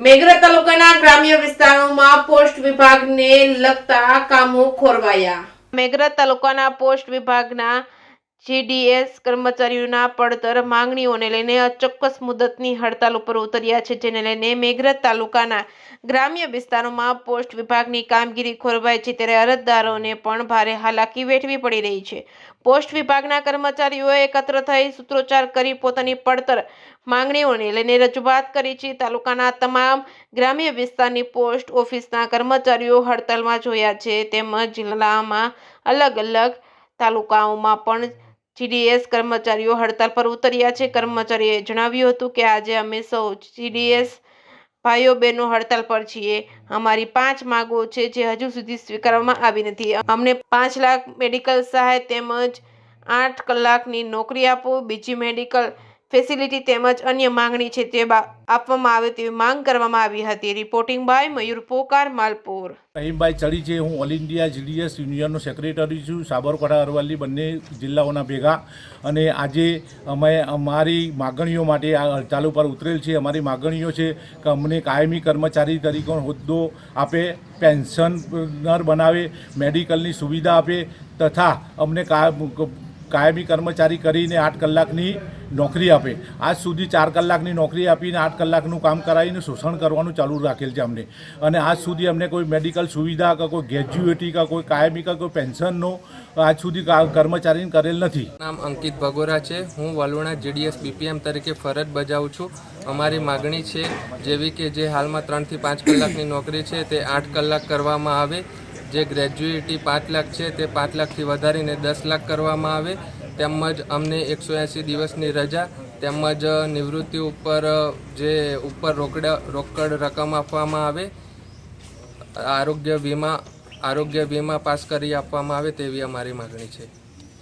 મેઘરજ તાલુકાના ગ્રામ્ય વિસ્તારોમાં પોસ્ટ વિભાગને લગતા કામો ખોરવાયા। મેઘરજ તાલુકાના પોસ્ટ વિભાગના જીડીએસ કર્મચારીઓના પડતર માંગણીઓને લઈને અચોક્કસ મુદતની હડતાલ ઉપર ઉતર્યા છે, જેને લઈને મેઘરજ તાલુકાના ગ્રામ્ય વિસ્તારોમાં પોસ્ટ વિભાગની કામગીરી ખોરવાય છે, ત્યારે અરજદારોને પણ ભારે હાલાકી વેઠવી પડી રહી છે। પોસ્ટ વિભાગના કર્મચારીઓએ એકત્ર થઈ સૂત્રોચ્ચાર કરી પોતાની પડતર માંગણીઓને લઈને રજૂઆત કરી છે। તાલુકાના તમામ ગ્રામ્ય વિસ્તારની પોસ્ટ ઓફિસના કર્મચારીઓ હડતાલમાં જોયા છે, તેમજ જિલ્લામાં અલગ અલગ તાલુકાઓમાં પણ જીડીએસ કર્મચારીઓ હડતાલ પર ઉતર્યા છે। કર્મચારીઓએ જણાવ્યું હતું કે આજે અમે સૌ જીડીએસ ભાઈઓ બહેનો હડતાલ પર છીએ। અમારી 5 માંગો છે જે હજુ સુધી સ્વીકારવામાં આવી નથી। અમને 5 લાખ મેડિકલ સહાય તેમજ 8 કલાકની નોકરી આપો, બીજી મેડિકલ ફેસિલિટી તેમજ અન્ય માંગણી છે તે આપવામાં આવે તેવી માંગ કરવામાં આવી હતી। રિપોર્ટિંગ બાય મયુર પોકાર, માલપુર। રહીમભાઈ ચડી છે। હું ઓલ ઇન્ડિયા જીડીએસ યુનિયનનો સેક્રેટરી છું, સાબરકાંઠા અરવલ્લી બંને જિલ્લાઓના ભેગા। અને આજે અમે અમારી માગણીઓ માટે આ હડતાલ ઉપર ઉતરેલ છે। અમારી માગણીઓ છે કે અમને કાયમી કર્મચારી તરીકેનો હોદ્દો આપે, પેન્શનર બનાવે, મેડિકલની સુવિધા આપે તથા અમને કાયમી કર્મચારી કરીને 8 કલાકની નોકરી આપે। આજ સુધી 4 કલાકની નોકરી આપીને 8 કલાકનું કામ કરાવીને શોષણ કરવાનું ચાલુ રાખેલ છે અમને। અને આજ સુધી અમને કોઈ મેડિકલ સુવિધા કે કોઈ ગ્રેજ્યુએટી કે કોઈ કાયમી કે કોઈ પેન્શનનો આજ સુધી કર્મચારીને કરેલ નથી। નામ અંકિત ભગોરા છે। હું વલુણા જીડીએસ બીપીએમ તરીકે ફરજ બજાવું છું। અમારી માગણી છે જેવી કે જે હાલમાં 3 થી 5 કલાકની નોકરી છે તે 8 કલાક કરવામાં આવે, જે ગ્રેજ્યુએટી 5 લાખ છે તે 5 લાખથી વધારીને 10 લાખ કરવામાં આવે, તેમજ અમને 180 દિવસની રજા તેમજ નિવૃત્તિ ઉપર જે ઉપર રોકડ રકમ આપવામાં આવે, આરોગ્ય વીમા પાસ કરી આપવામાં આવે તેવી અમારી માગણી છે।